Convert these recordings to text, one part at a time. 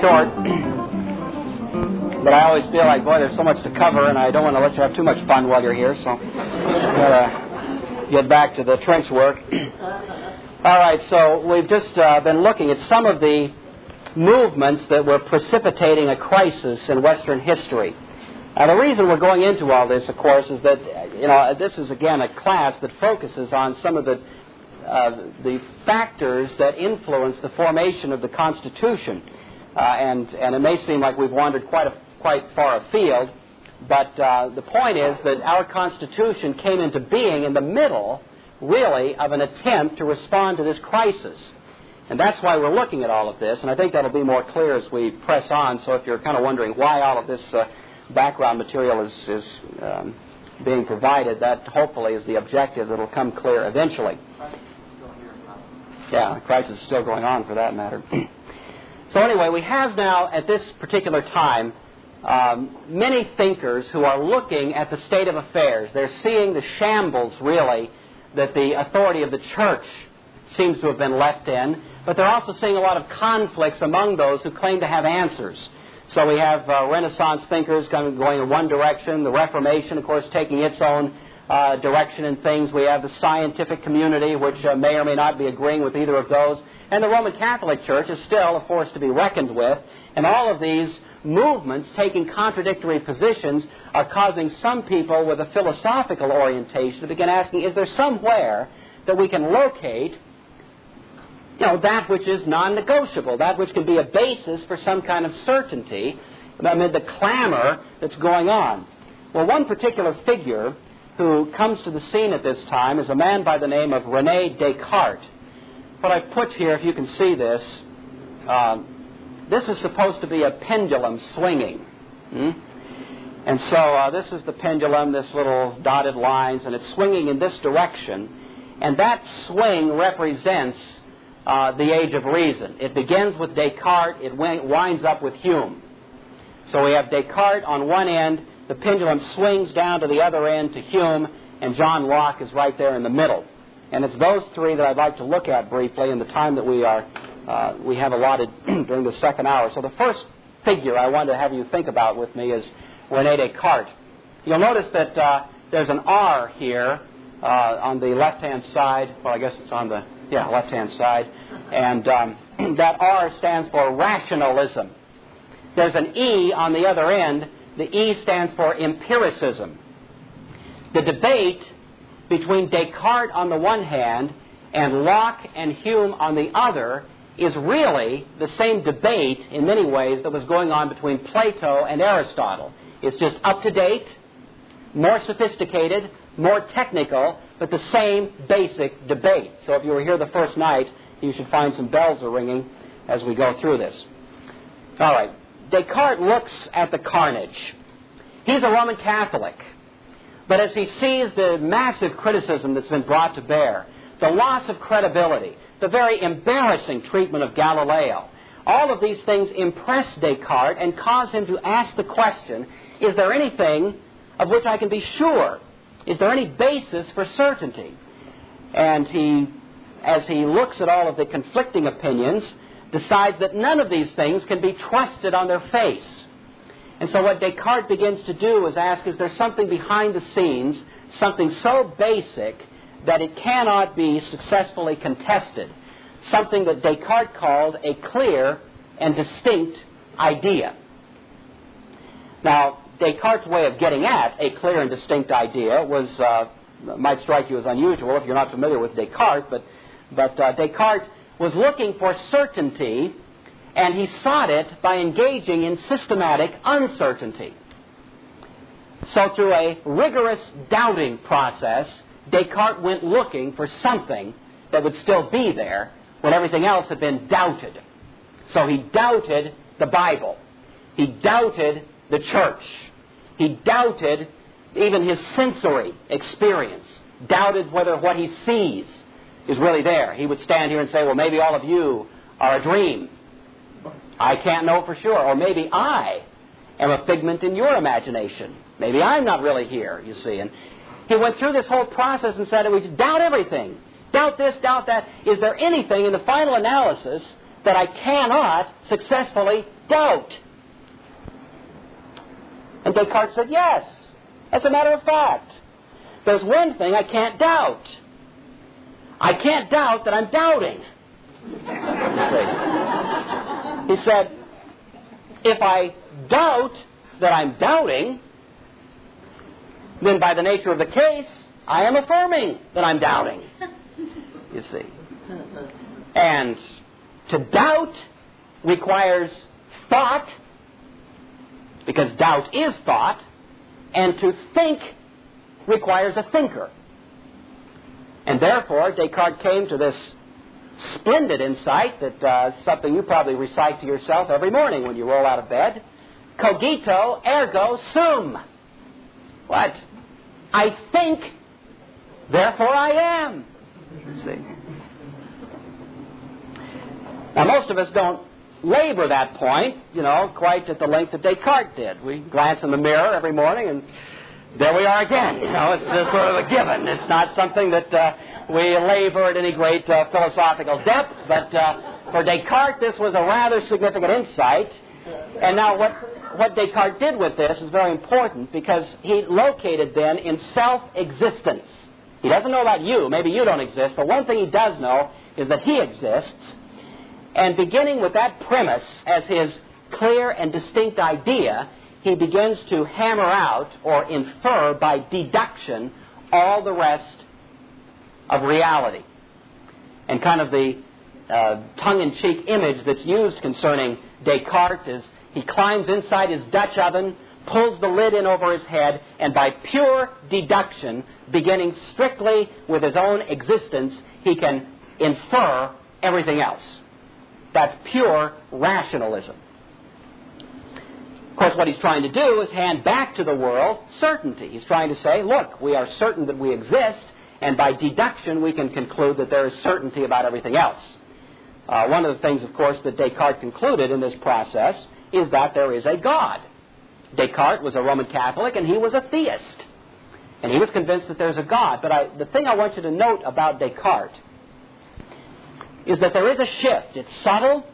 short, but I always feel like, boy, there's so much to cover, and I don't want to let you have too much fun while you're here, so I've got to get back to the trench work. All right, so we've just been looking at some of the movements that were precipitating a crisis in Western history. Now, the reason we're going into all this, of course, is that, this is, again, a class that focuses on some of the factors that influence the formation of the Constitution. And it may seem like we've wandered quite far afield, but the point is that our Constitution came into being in the middle, really, of an attempt to respond to this crisis. And that's why we're looking at all of this, and I think that'll be more clear as we press on. So if you're kind of wondering why all of this background material is being provided, that hopefully is the objective that'll come clear eventually. Yeah, the crisis is still going on for that matter. So anyway, we have now at this particular time many thinkers who are looking at the state of affairs. They're seeing the shambles, really, that the authority of the church seems to have been left in, but they're also seeing a lot of conflicts among those who claim to have answers. So we have Renaissance thinkers going in one direction, the Reformation, of course, taking its own direction in things. We have the scientific community, which may or may not be agreeing with either of those. And the Roman Catholic Church is still a force to be reckoned with. And all of these movements taking contradictory positions are causing some people with a philosophical orientation to begin asking, is there somewhere that we can locate that which is non-negotiable, that which can be a basis for some kind of certainty amid the clamor that's going on? Well, one particular figure who comes to the scene at this time is a man by the name of René Descartes. What I've put here, if you can see this, this is supposed to be a pendulum swinging. And so this is the pendulum, this little dotted lines, and it's swinging in this direction. And that swing represents the age of reason. It begins with Descartes, it winds up with Hume. So we have Descartes on one end, the pendulum swings down to the other end to Hume, and John Locke is right there in the middle. And it's those three that I'd like to look at briefly in the time that we have allotted during the second hour. So the first figure I want to have you think about with me is René Descartes. You'll notice that there's an R here on the left-hand side. Well, I guess it's on the left-hand side. And that R stands for rationalism. There's an E on the other end. The E stands for empiricism. The debate between Descartes on the one hand and Locke and Hume on the other is really the same debate in many ways that was going on between Plato and Aristotle. It's just up to date, more sophisticated, more technical, but the same basic debate. So if you were here the first night, you should find some bells are ringing as we go through this. All right. Descartes looks at the carnage. He's a Roman Catholic. But as he sees the massive criticism that's been brought to bear, the loss of credibility, the very embarrassing treatment of Galileo, all of these things impress Descartes and cause him to ask the question, is there anything of which I can be sure? Is there any basis for certainty? And he, as he looks at all of the conflicting opinions, decides that none of these things can be trusted on their face. And so what Descartes begins to do is ask, is there something behind the scenes, something so basic that it cannot be successfully contested, something that Descartes called a clear and distinct idea. Now, Descartes' way of getting at a clear and distinct idea was, might strike you as unusual if you're not familiar with Descartes, but Descartes was looking for certainty, and he sought it by engaging in systematic uncertainty. So through a rigorous doubting process, Descartes went looking for something that would still be there when everything else had been doubted. So he doubted the Bible. He doubted the church. He doubted even his sensory experience, doubted whether what he sees is really there. He would stand here and say, well, maybe all of you are a dream. I can't know for sure. Or maybe I am a figment in your imagination. Maybe I'm not really here, you see. And he went through this whole process and said, we doubt everything. Doubt this, doubt that. Is there anything in the final analysis that I cannot successfully doubt? And Descartes said, yes, as a matter of fact. There's one thing I can't doubt. I can't doubt that I'm doubting. He said, if I doubt that I'm doubting, then by the nature of the case, I am affirming that I'm doubting. You see. And to doubt requires thought, because doubt is thought, and to think requires a thinker. And therefore, Descartes came to this splendid insight that something you probably recite to yourself every morning when you roll out of bed. Cogito ergo sum. What? I think, therefore I am. You see. Now, most of us don't labor that point, quite at the length that Descartes did. We glance in the mirror every morning and there we are again. It's just sort of a given. It's not something that we labor at any great philosophical depth, but for Descartes this was a rather significant insight. And now what Descartes did with this is very important, because he located then in self-existence. He doesn't know about you. Maybe you don't exist, but one thing he does know is that he exists. And beginning with that premise as his clear and distinct idea, he begins to hammer out or infer by deduction all the rest of reality. And kind of the tongue-in-cheek image that's used concerning Descartes is he climbs inside his Dutch oven, pulls the lid in over his head, and by pure deduction, beginning strictly with his own existence, he can infer everything else. That's pure rationalism. Of course, what he's trying to do is hand back to the world certainty. He's trying to say, look, we are certain that we exist, and by deduction we can conclude that there is certainty about everything else. One of the things, of course, that Descartes concluded in this process is that there is a God. Descartes was a Roman Catholic, and he was a theist. And he was convinced that there's a God. But the thing I want you to note about Descartes is that there is a shift. It's subtle,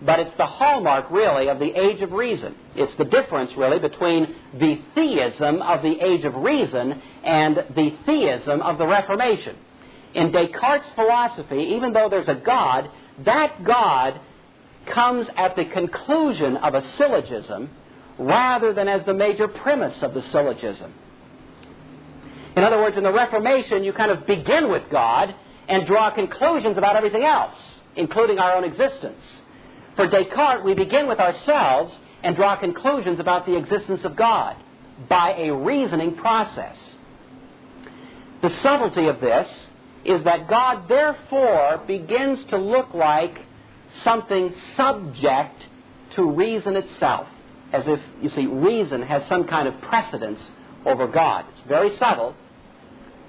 but it's the hallmark, really, of the age of reason. It's the difference, really, between the theism of the age of reason and the theism of the Reformation. In Descartes' philosophy, even though there's a God, that God comes at the conclusion of a syllogism rather than as the major premise of the syllogism. In other words, in the Reformation, you kind of begin with God and draw conclusions about everything else, including our own existence. For Descartes, we begin with ourselves and draw conclusions about the existence of God by a reasoning process. The subtlety of this is that God, therefore, begins to look like something subject to reason itself, as if, you see, reason has some kind of precedence over God. It's very subtle,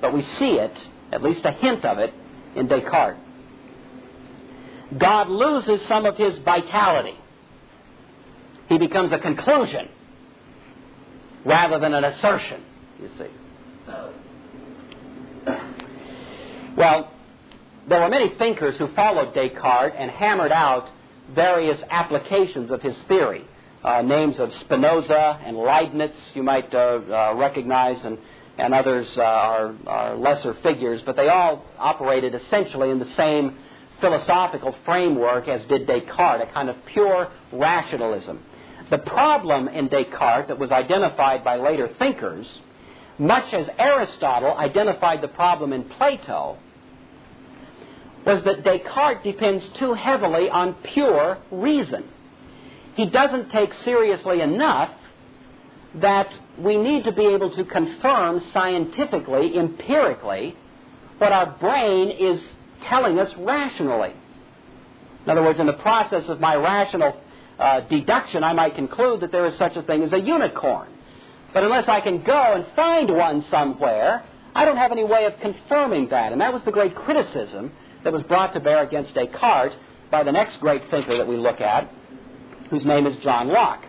but we see it, at least a hint of it, in Descartes. God loses some of his vitality. He becomes a conclusion rather than an assertion, you see. Well, there were many thinkers who followed Descartes and hammered out various applications of his theory. Names of Spinoza and Leibniz you might recognize, and others are lesser figures, but they all operated essentially in the same philosophical framework as did Descartes, a kind of pure rationalism. The problem in Descartes that was identified by later thinkers, much as Aristotle identified the problem in Plato, was that Descartes depends too heavily on pure reason. He doesn't take seriously enough that we need to be able to confirm scientifically, empirically, what our brain is telling us rationally. In other words, in the process of my rational deduction, I might conclude that there is such a thing as a unicorn. But unless I can go and find one somewhere, I don't have any way of confirming that. And that was the great criticism that was brought to bear against Descartes by the next great thinker that we look at, whose name is John Locke.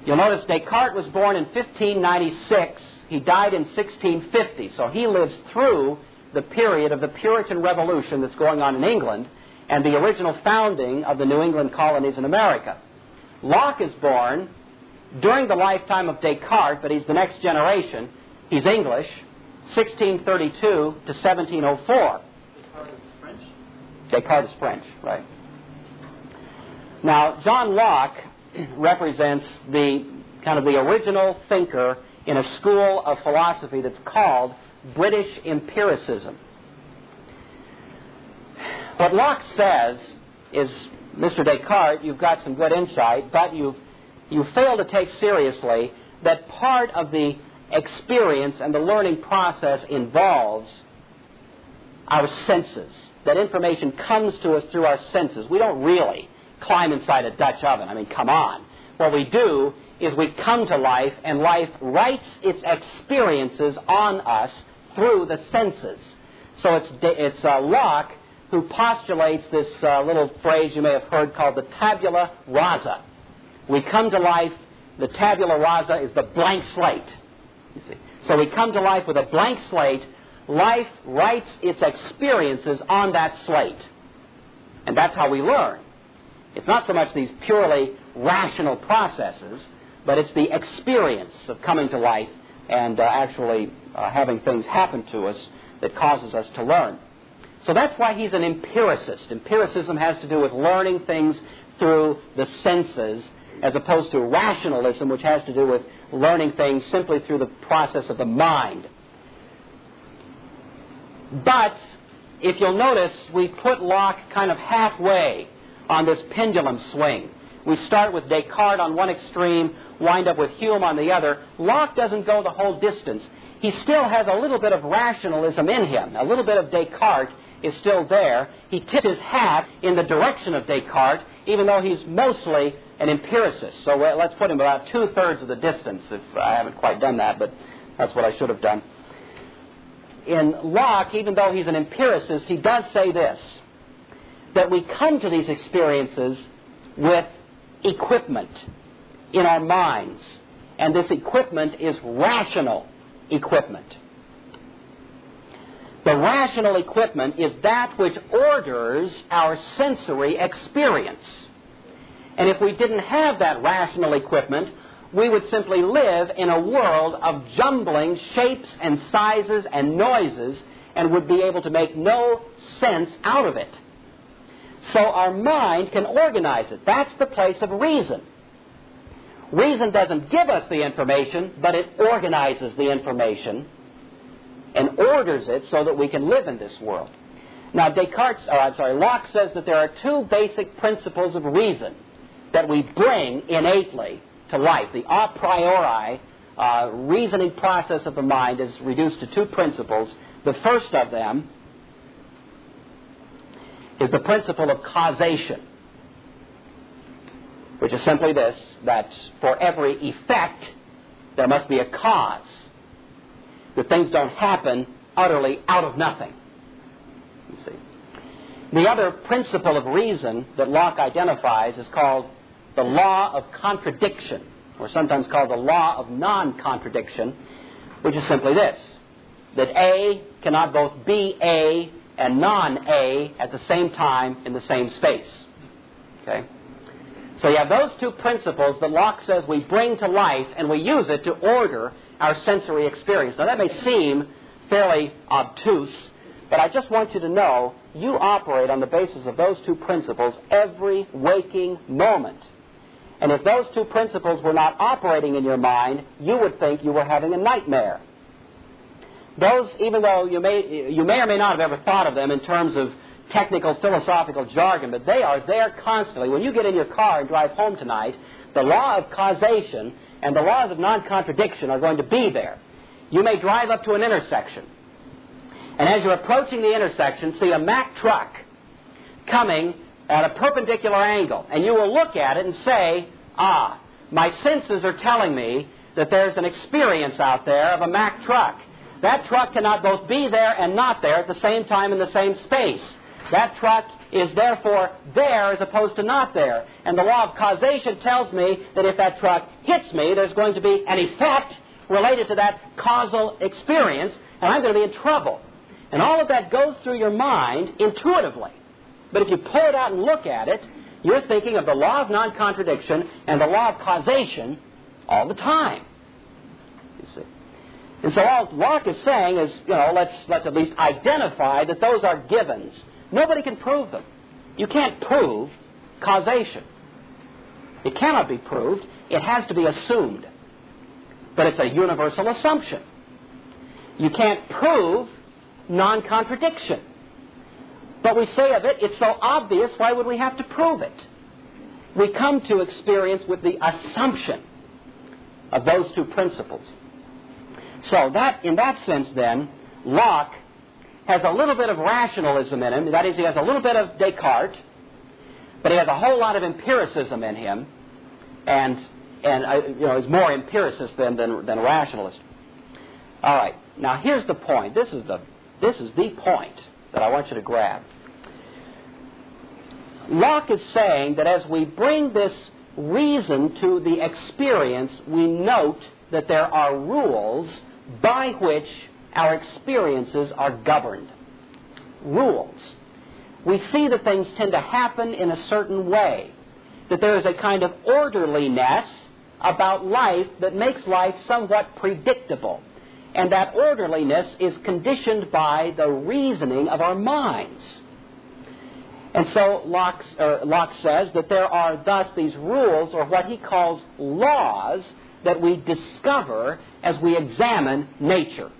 You'll notice Descartes was born in 1596. He died in 1650. So he lives through the period of the Puritan Revolution that's going on in England. and the original founding of the New England colonies in America. Locke is born during the lifetime of Descartes, but he's the next generation. He's English, 1632 to 1704. Descartes is French? Descartes is French, right. Now, John Locke represents the kind of the original thinker in a school of philosophy that's called British empiricism. What Locke says is, Mr. Descartes, you've got some good insight, but you fail to take seriously that part of the experience and the learning process involves our senses. That information comes to us through our senses. We don't really climb inside a Dutch oven. I mean, come on. What we do is we come to life, and life writes its experiences on us through the senses. So it's Locke who postulates this little phrase you may have heard called the tabula rasa. We come to life, the tabula rasa is the blank slate. You see. So we come to life with a blank slate. Life writes its experiences on that slate. And that's how we learn. It's not so much these purely rational processes, but it's the experience of coming to life and actually having things happen to us that causes us to learn. So that's why he's an empiricist. Empiricism has to do with learning things through the senses, as opposed to rationalism, which has to do with learning things simply through the process of the mind. But if you'll notice, we put Locke kind of halfway on this pendulum swing. We start with Descartes on one extreme, wind up with Hume on the other. Locke doesn't go the whole distance. He still has a little bit of rationalism in him. A little bit of Descartes is still there. He tips his hat in the direction of Descartes, even though he's mostly an empiricist. So let's put him about two-thirds of the distance, if I haven't quite done that, but that's what I should have done. In Locke, even though he's an empiricist, he does say this, that we come to these experiences with equipment in our minds, and this equipment is rational equipment. The rational equipment is that which orders our sensory experience. And if we didn't have that rational equipment, we would simply live in a world of jumbling shapes and sizes and noises and would be able to make no sense out of it. So our mind can organize it. That's the place of reason. Reason doesn't give us the information, but it organizes the information and orders it so that we can live in this world. Now, Locke says that there are two basic principles of reason that we bring innately to life. The a priori reasoning process of the mind is reduced to two principles. The first of them is the principle of causation, which is simply this, that for every effect there must be a cause. That things don't happen utterly out of nothing. You see. The other principle of reason that Locke identifies is called the law of contradiction, or sometimes called the law of non-contradiction, which is simply this, that A cannot both be A and non-A at the same time in the same space. Okay? So you have those two principles that Locke says we bring to life, and we use it to order our sensory experience. Now that may seem fairly obtuse, but I just want you to know you operate on the basis of those two principles every waking moment. And if those two principles were not operating in your mind, you would think you were having a nightmare. Those, even though you may or may not have ever thought of them in terms of technical philosophical jargon, but they are there constantly. When you get in your car and drive home tonight, the law of causation and the laws of non-contradiction are going to be there. You may drive up to an intersection, and as you're approaching the intersection, see a Mack truck coming at a perpendicular angle, and you will look at it and say, my senses are telling me that there's an experience out there of a Mack truck. That truck cannot both be there and not there at the same time in the same space. That truck is therefore there as opposed to not there. And the law of causation tells me that if that truck hits me, there's going to be an effect related to that causal experience, and I'm going to be in trouble. And all of that goes through your mind intuitively. But if you pull it out and look at it, you're thinking of the law of non-contradiction and the law of causation all the time. You see. And so all Locke is saying is, let's at least identify that those are givens. Nobody can prove them. You can't prove causation. It cannot be proved. It has to be assumed. But it's a universal assumption. You can't prove non-contradiction. But we say of it, it's so obvious, why would we have to prove it? We come to experience with the assumption of those two principles. So that, in that sense, then, Locke has a little bit of rationalism in him. That is, he has a little bit of Descartes, but he has a whole lot of empiricism in him, and is more empiricist than a rationalist. All right. Now here's the point. This is the point that I want you to grab. Locke is saying that as we bring this reason to the experience, we note that there are rules by which our experiences are governed. Rules. We see that things tend to happen in a certain way, that there is a kind of orderliness about life that makes life somewhat predictable. And that orderliness is conditioned by the reasoning of our minds. And so Locke says that there are thus these rules, or what he calls laws, that we discover as we examine nature.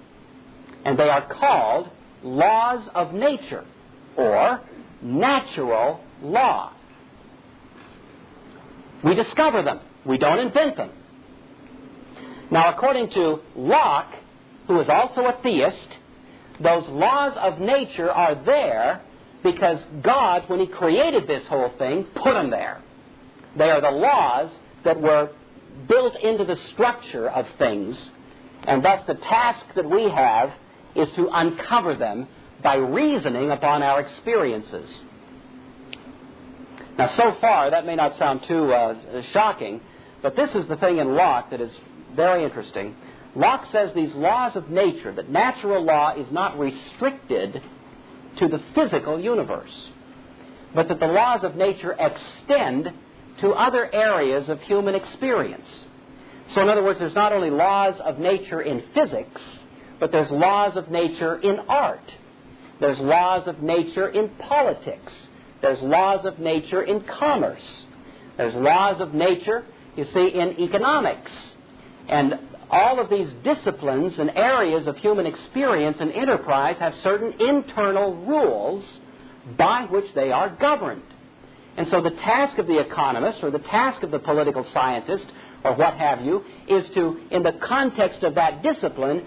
And they are called laws of nature, or natural law. We discover them. We don't invent them. Now, according to Locke, who is also a theist, those laws of nature are there because God, when he created this whole thing, put them there. They are the laws that were built into the structure of things, and thus the task that we have is to uncover them by reasoning upon our experiences. Now, so far, that may not sound too shocking, but this is the thing in Locke that is very interesting. Locke says these laws of nature, that natural law is not restricted to the physical universe, but that the laws of nature extend to other areas of human experience. So in other words, there's not only laws of nature in physics, but there's laws of nature in art. There's laws of nature in politics. There's laws of nature in commerce. There's laws of nature, you see, in economics. And all of these disciplines and areas of human experience and enterprise have certain internal rules by which they are governed. And so the task of the economist or the task of the political scientist or what have you is to, in the context of that discipline,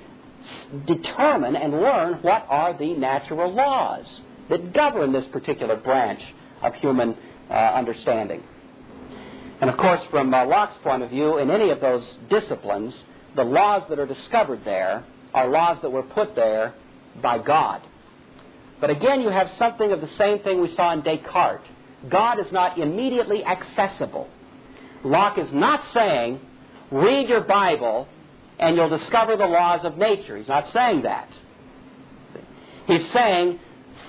determine and learn what are the natural laws that govern this particular branch of human understanding. And of course, from Locke's point of view, in any of those disciplines, the laws that are discovered there are laws that were put there by God. But again, you have something of the same thing we saw in Descartes. God is not immediately accessible. Locke is not saying, read your Bible and you'll discover the laws of nature. He's not saying that. He's saying,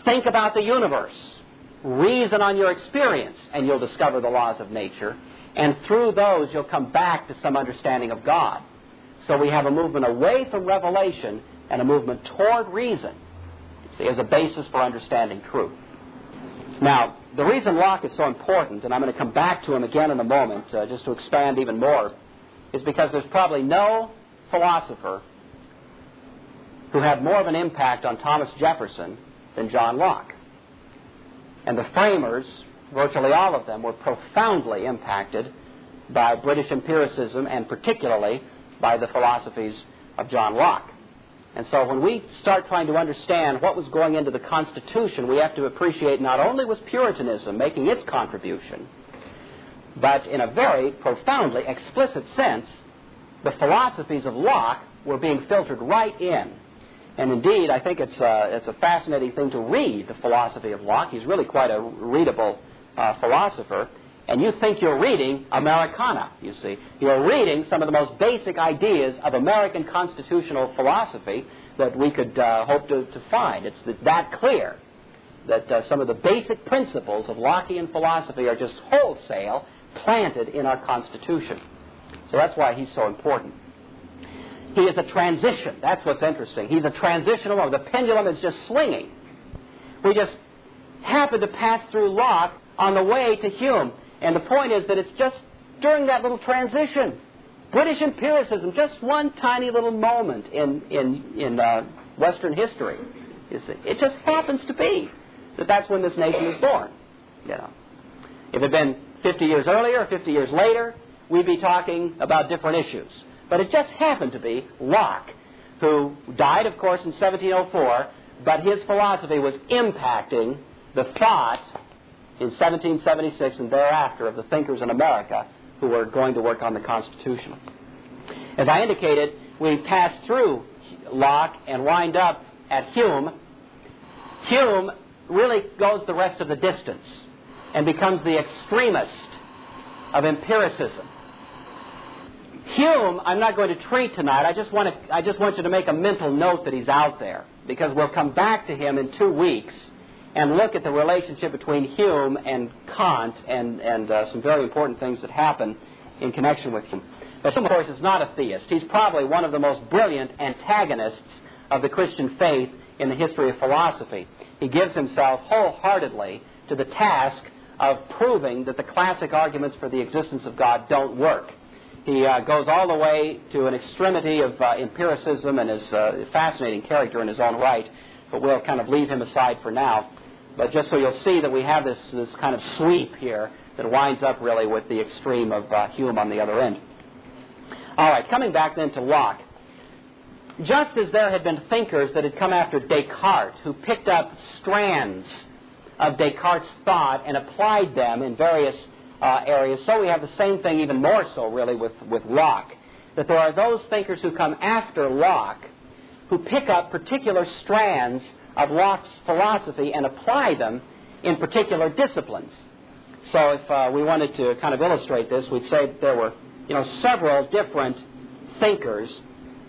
think about the universe. Reason on your experience and you'll discover the laws of nature. And through those, you'll come back to some understanding of God. So we have a movement away from revelation and a movement toward reason, see, as a basis for understanding truth. Now, the reason Locke is so important, and I'm going to come back to him again in a moment, just to expand even more, is because there's probably no philosopher who had more of an impact on Thomas Jefferson than John Locke. And the framers, virtually all of them, were profoundly impacted by British empiricism and particularly by the philosophies of John Locke. And so when we start trying to understand what was going into the Constitution, we have to appreciate not only was Puritanism making its contribution, but in a very profoundly explicit sense, the philosophies of Locke were being filtered right in. And indeed, I think it's a fascinating thing to read the philosophy of Locke. He's really quite a readable philosopher. And you think you're reading Americana, you see. You're reading some of the most basic ideas of American constitutional philosophy that we could hope to find. It's that clear. that some of the basic principles of Lockean philosophy are just wholesale planted in our Constitution. So that's why he's so important. He is a transition. That's what's interesting. He's a transitional moment. The pendulum is just swinging. We just happen to pass through Locke on the way to Hume. And the point is that it's just during that little transition. British empiricism, just one tiny little moment in Western history. You see, it just happens to be that that's when this nation is born. You know, if it had been 50 years earlier or 50 years later, we'd be talking about different issues. But it just happened to be Locke, who died, of course, in 1704, but his philosophy was impacting the thought in 1776 and thereafter of the thinkers in America who were going to work on the Constitution. As I indicated, we pass through Locke and wind up at Hume. Hume really goes the rest of the distance and becomes the extremist of empiricism. Hume, I'm not going to treat tonight. I just want you to make a mental note that he's out there, because we'll come back to him in 2 weeks and look at the relationship between Hume and Kant and some very important things that happen in connection with Hume. But Hume, of course, is not a theist. He's probably one of the most brilliant antagonists of the Christian faith in the history of philosophy. He gives himself wholeheartedly to the task of proving that the classic arguments for the existence of God don't work. He goes all the way to an extremity of empiricism and is a fascinating character in his own right, but we'll kind of leave him aside for now. But just so you'll see that we have this kind of sweep here that winds up really with the extreme of Hume on the other end. All right, coming back then to Locke. Just as there had been thinkers that had come after Descartes who picked up strands of Descartes' thought and applied them in various areas, so we have the same thing, even more so really, with Locke. That there are those thinkers who come after Locke who pick up particular strands of Locke's philosophy and apply them in particular disciplines. So if we wanted to kind of illustrate this, we'd say that there were several different thinkers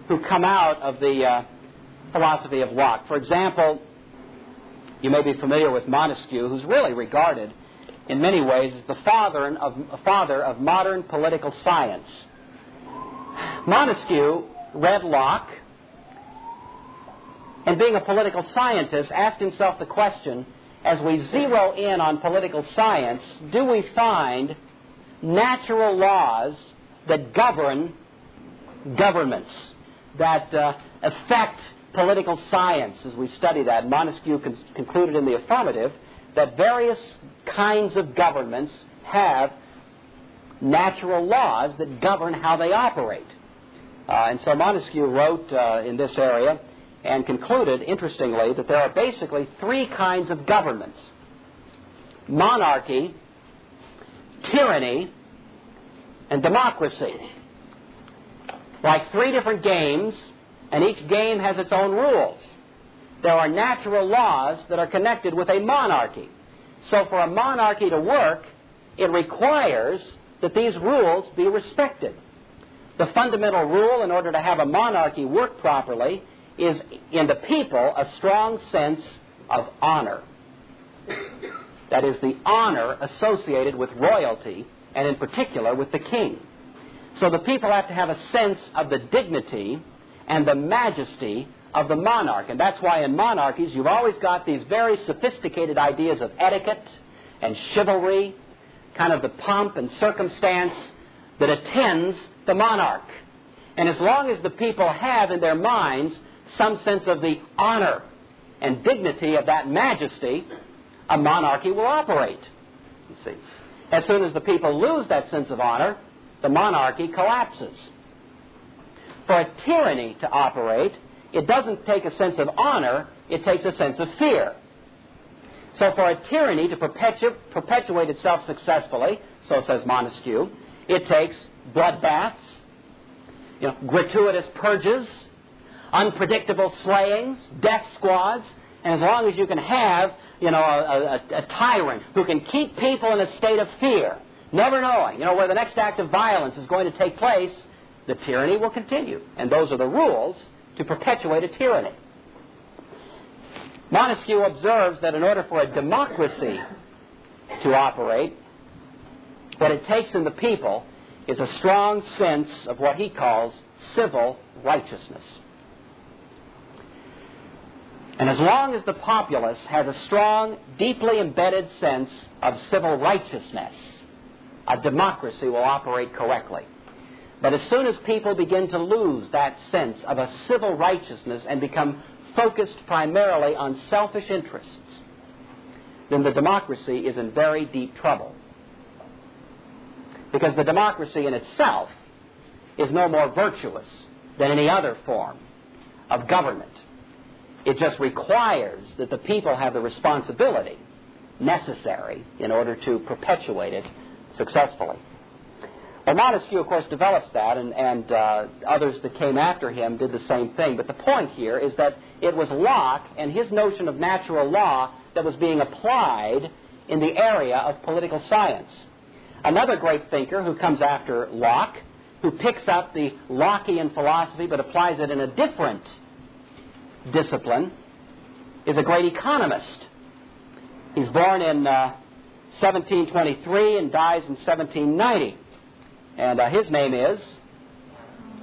who come out of the philosophy of Locke. For example, you may be familiar with Montesquieu, who's really regarded in many ways as the father of modern political science. Montesquieu read Locke, and being a political scientist, asked himself the question, as we zero in on political science, do we find natural laws that govern governments, that affect political science as we study that? Montesquieu concluded in the affirmative that various kinds of governments have natural laws that govern how they operate. And so Montesquieu wrote in this area and concluded, interestingly, that there are basically 3 kinds of governments: monarchy, tyranny, and democracy. Like 3 different games, and each game has its own rules. There are natural laws that are connected with a monarchy. So for a monarchy to work, it requires that these rules be respected. The fundamental rule in order to have a monarchy work properly is in the people a strong sense of honor. That is, the honor associated with royalty, and in particular with the king. So the people have to have a sense of the dignity and the majesty of the monarch. And that's why in monarchies you've always got these very sophisticated ideas of etiquette and chivalry, kind of the pomp and circumstance that attends the monarch. And as long as the people have in their minds some sense of the honor and dignity of that majesty, a monarchy will operate. You see, as soon as the people lose that sense of honor, the monarchy collapses. For a tyranny to operate, it doesn't take a sense of honor, it takes a sense of fear. So for a tyranny to perpetuate itself successfully, so says Montesquieu, it takes bloodbaths, gratuitous purges, unpredictable slayings, death squads, and as long as you can have, a tyrant who can keep people in a state of fear, never knowing, where the next act of violence is going to take place, the tyranny will continue. And those are the rules to perpetuate a tyranny. Montesquieu observes that in order for a democracy to operate, what it takes in the people is a strong sense of what he calls civil righteousness. And as long as the populace has a strong, deeply embedded sense of civil righteousness, a democracy will operate correctly. But as soon as people begin to lose that sense of a civil righteousness and become focused primarily on selfish interests, then the democracy is in very deep trouble. Because the democracy in itself is no more virtuous than any other form of government. It just requires that the people have the responsibility necessary in order to perpetuate it successfully. Well, Montesquieu, of course, develops that, and others that came after him did the same thing. But the point here is that it was Locke and his notion of natural law that was being applied in the area of political science. Another great thinker who comes after Locke, who picks up the Lockean philosophy but applies it in a different discipline, is a great economist. He's born in 1723 and dies in 1790. And his name is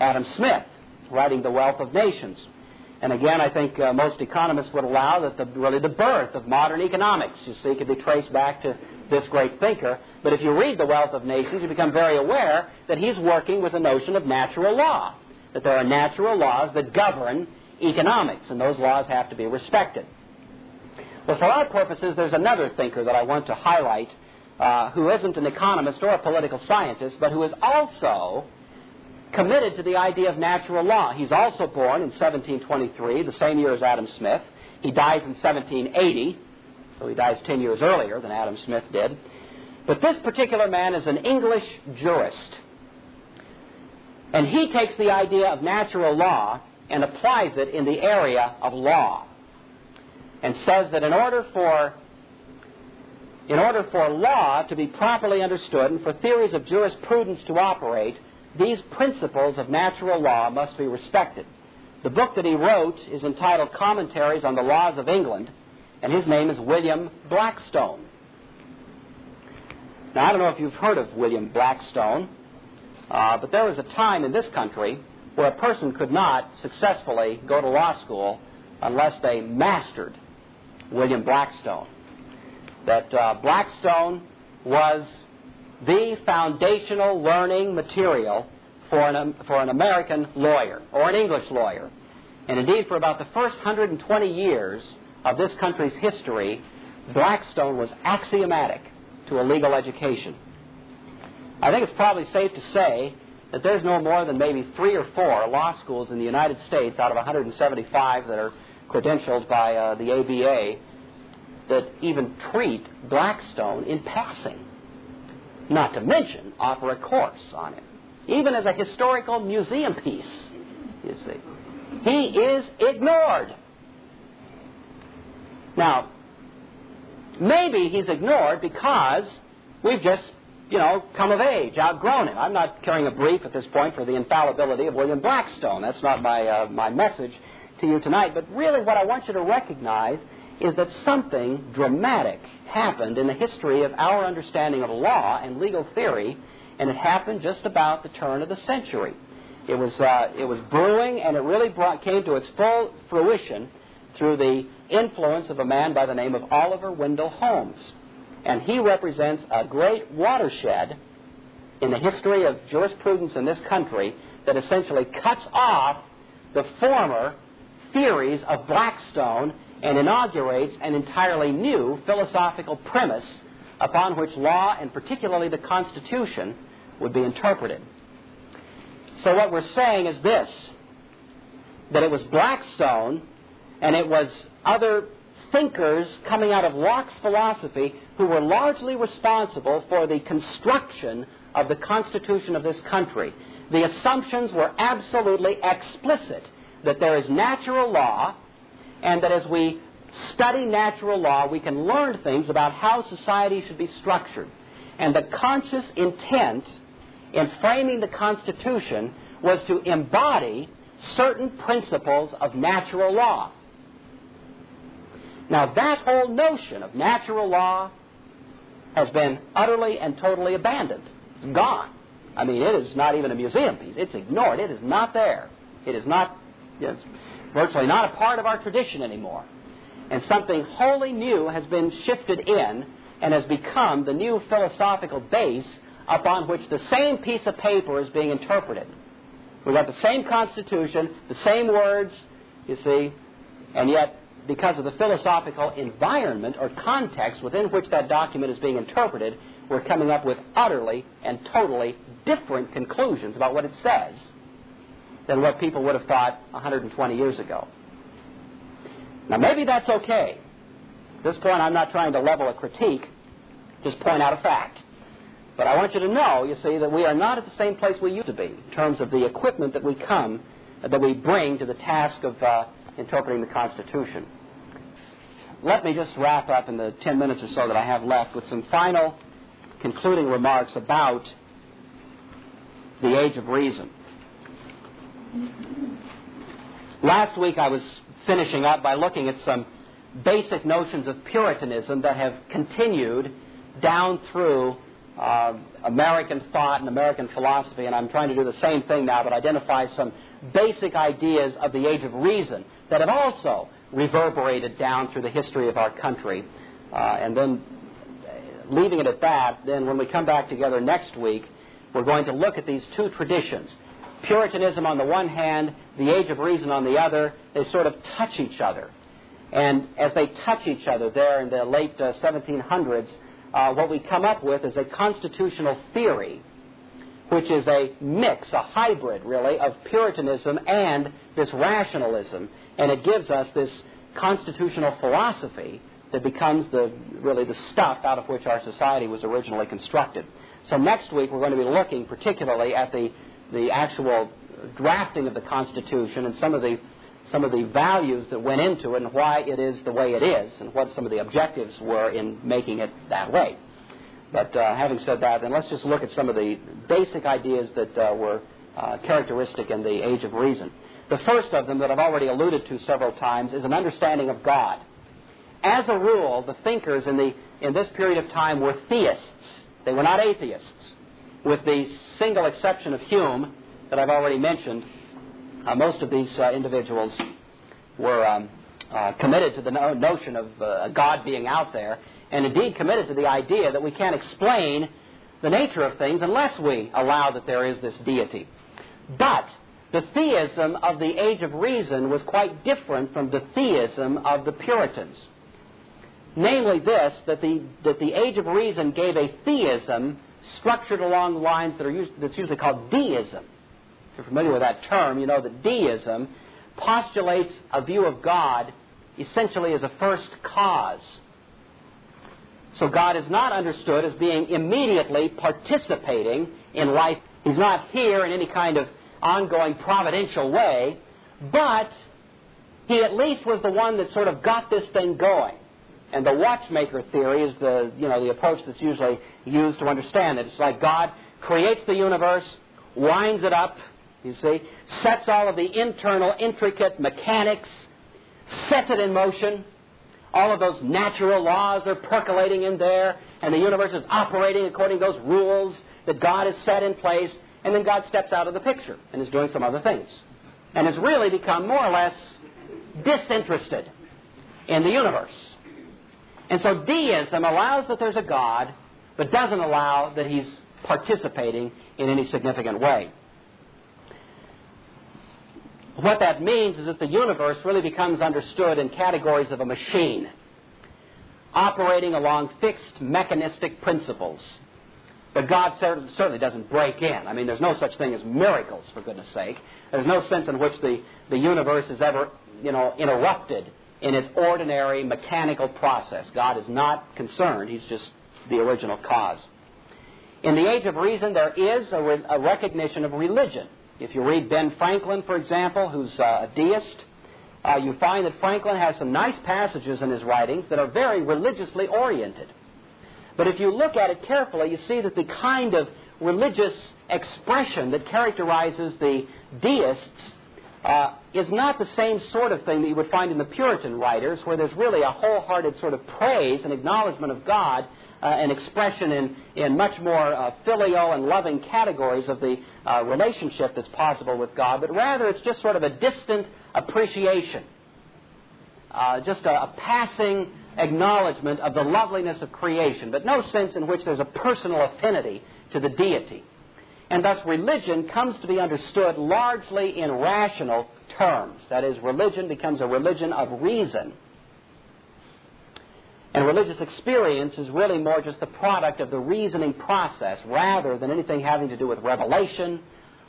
Adam Smith, writing The Wealth of Nations. And again, I think most economists would allow that really the birth of modern economics, you see, could be traced back to this great thinker. But if you read The Wealth of Nations, you become very aware that he's working with the notion of natural law, that there are natural laws that govern economics, and those laws have to be respected. Well, for our purposes, there's another thinker that I want to highlight who isn't an economist or a political scientist, but who is also committed to the idea of natural law. He's also born in 1723, the same year as Adam Smith. He dies in 1780, so he dies 10 years earlier than Adam Smith did. But this particular man is an English jurist. And he takes the idea of natural law and applies it in the area of law, and says that in order for law to be properly understood and for theories of jurisprudence to operate, these principles of natural law must be respected. The book that he wrote is entitled Commentaries on the Laws of England, and his name is William Blackstone. Now, I don't know if you've heard of William Blackstone, but there was a time in this country where a person could not successfully go to law school unless they mastered William Blackstone. That Blackstone was the foundational learning material for an American lawyer or an English lawyer. And indeed, for about the first 120 years of this country's history, Blackstone was axiomatic to a legal education. I think it's probably safe to say that there's no more than maybe 3 or 4 law schools in the United States out of 175 that are credentialed by the ABA that even treat Blackstone in passing, not to mention offer a course on him, even as a historical museum piece, you see. He is ignored. Now, maybe he's ignored because we've just, come of age, outgrown him. I'm not carrying a brief at this point for the infallibility of William Blackstone. That's not my message to you tonight. But really what I want you to recognize is that something dramatic happened in the history of our understanding of law and legal theory, and it happened just about the turn of the century. It was brewing, and it really came to its full fruition through the influence of a man by the name of Oliver Wendell Holmes. And he represents a great watershed in the history of jurisprudence in this country that essentially cuts off the former theories of Blackstone and inaugurates an entirely new philosophical premise upon which law, and particularly the Constitution, would be interpreted. So what we're saying is this, that it was Blackstone and it was other thinkers coming out of Locke's philosophy who were largely responsible for the construction of the Constitution of this country. The assumptions were absolutely explicit that there is natural law, and that as we study natural law, we can learn things about how society should be structured. And the conscious intent in framing the Constitution was to embody certain principles of natural law. Now, that whole notion of natural law has been utterly and totally abandoned. It's gone. I mean, it is not even a museum piece. It's ignored. It is not there. It is not, it's virtually not a part of our tradition anymore. And something wholly new has been shifted in and has become the new philosophical base upon which the same piece of paper is being interpreted. We've got the same Constitution, the same words, you see, and yet because of the philosophical environment or context within which that document is being interpreted, we're coming up with utterly and totally different conclusions about what it says than what people would have thought 120 years ago. Now, maybe that's okay. At this point, I'm not trying to level a critique, just point out a fact. But I want you to know, you see, that we are not at the same place we used to be in terms of the equipment that we bring to the task of interpreting the Constitution. Let me just wrap up in the 10 minutes or so that I have left with some final concluding remarks about the Age of Reason. Last week I was finishing up by looking at some basic notions of Puritanism that have continued down through American thought and American philosophy, and I'm trying to do the same thing now, but identify some basic ideas of the Age of Reason that have also reverberated down through the history of our country. And then leaving it at that, then when we come back together next week, we're going to look at these two traditions. Puritanism on the one hand, the Age of Reason on the other. They sort of touch each other. And as they touch each other there in the late 1700s, what we come up with is a constitutional theory, which is a mix, a hybrid, really, of Puritanism and this rationalism. And it gives us this constitutional philosophy that becomes really the stuff out of which our society was originally constructed. So next week we're going to be looking particularly at the actual drafting of the Constitution and some of the values that went into it and why it is the way it is and what some of the objectives were in making it that way. But having said that, then let's just look at some of the basic ideas that were characteristic in the Age of Reason. The first of them that I've already alluded to several times is an understanding of God. As a rule, the thinkers in this period of time were theists. They were not atheists. With the single exception of Hume that I've already mentioned, most of these individuals were committed to the notion of a God being out there, and indeed committed to the idea that we can't explain the nature of things unless we allow that there is this deity. But the theism of the Age of Reason was quite different from the theism of the Puritans. Namely this, that the Age of Reason gave a theism structured along lines that's usually called deism. If you're familiar with that term, you know that deism postulates a view of God essentially as a first cause. So God is not understood as being immediately participating in life. He's not here in any kind of ongoing providential way, but he at least was the one that sort of got this thing going. And the watchmaker theory is the approach that's usually used to understand it. It's like God creates the universe, winds it up, you see, sets all of the internal intricate mechanics, sets it in motion. All of those natural laws are percolating in there, and the universe is operating according to those rules that God has set in place, and then God steps out of the picture and is doing some other things, and has really become more or less disinterested in the universe. And so deism allows that there's a God, but doesn't allow that he's participating in any significant way. What that means is that the universe really becomes understood in categories of a machine, operating along fixed mechanistic principles. But God certainly doesn't break in. I mean, there's no such thing as miracles, for goodness sake. There's no sense in which the universe is ever, interrupted in its ordinary mechanical process. God is not concerned. He's just the original cause. In the Age of Reason, there is a recognition of religion. If you read Ben Franklin, for example, who's a deist, you find that Franklin has some nice passages in his writings that are very religiously oriented. But if you look at it carefully, you see that the kind of religious expression that characterizes the deists is not the same sort of thing that you would find in the Puritan writers, where there's really a wholehearted sort of praise and acknowledgement of God, an expression in much more filial and loving categories of the relationship that's possible with God, but rather it's just sort of a distant appreciation, just a passing acknowledgement of the loveliness of creation, but no sense in which there's a personal affinity to the deity. And thus religion comes to be understood largely in rational terms. That is, religion becomes a religion of reason. And religious experience is really more just the product of the reasoning process rather than anything having to do with revelation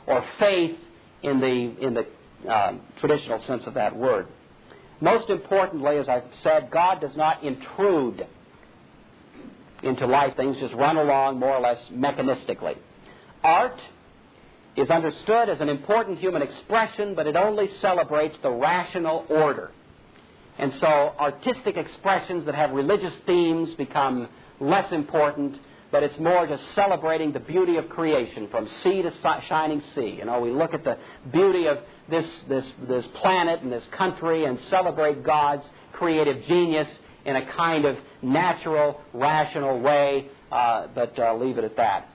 or faith in the traditional sense of that word. Most importantly, as I've said, God does not intrude into life. Things just run along more or less mechanistically. Art is understood as an important human expression, but it only celebrates the rational order. And so artistic expressions that have religious themes become less important, but it's more just celebrating the beauty of creation from sea to shining sea. You know, we look at the beauty of this planet and this country and celebrate God's creative genius in a kind of natural, rational way, but leave it at that.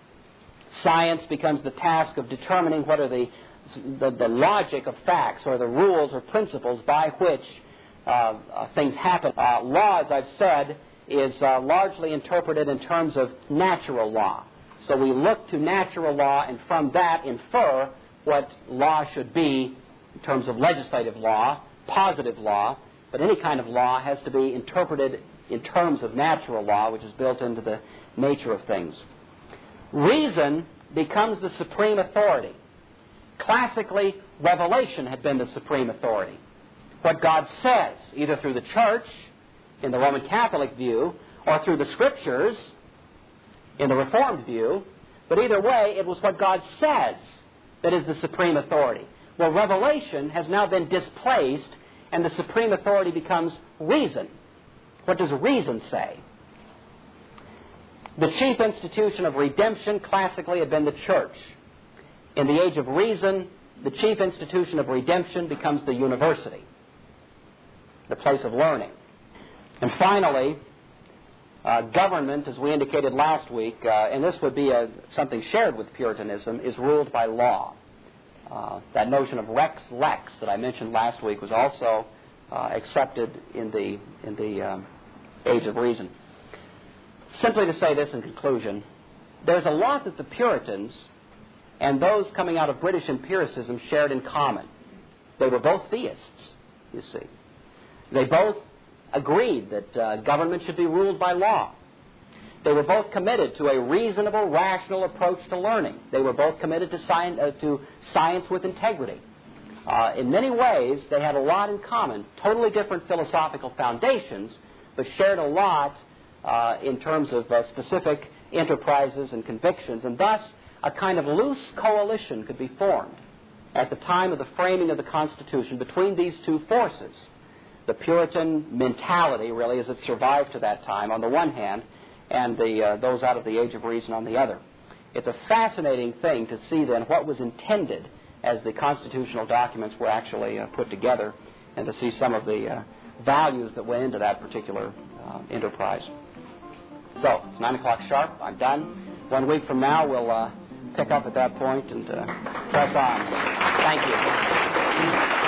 Science becomes the task of determining what are the logic of facts or the rules or principles by which things happen. Law, as I've said, is largely interpreted in terms of natural law. So we look to natural law and from that infer what law should be in terms of legislative law, positive law, but any kind of law has to be interpreted in terms of natural law, which is built into the nature of things. Reason becomes the supreme authority. Classically, revelation had been the supreme authority. What God says, either through the church, in the Roman Catholic view, or through the Scriptures, in the Reformed view, but either way, it was what God says that is the supreme authority. Well, revelation has now been displaced, and the supreme authority becomes reason. What does reason say? The chief institution of redemption classically had been the church. In the age of reason, the chief institution of redemption becomes the university, the place of learning. And finally, government, as we indicated last week, and this would be something shared with Puritanism, is ruled by law. That notion of rex lex that I mentioned last week was also accepted in the age of reason. Simply to say this in conclusion, there's a lot that the Puritans and those coming out of British empiricism shared in common. They were both theists, you see. They both agreed that government should be ruled by law. They were both committed to a reasonable, rational approach to learning. They were both committed to science with integrity. In many ways, they had a lot in common, totally different philosophical foundations, but shared a lot in terms of specific enterprises and convictions, and thus a kind of loose coalition could be formed at the time of the framing of the Constitution between these two forces. The Puritan mentality, really, as it survived to that time, on the one hand, and those out of the age of reason on the other. It's a fascinating thing to see, then, what was intended as the constitutional documents were actually put together, and to see some of the values that went into that particular enterprise. So, it's 9 o'clock sharp. I'm done. 1 week from now, we'll pick up at that point and press on. Thank you.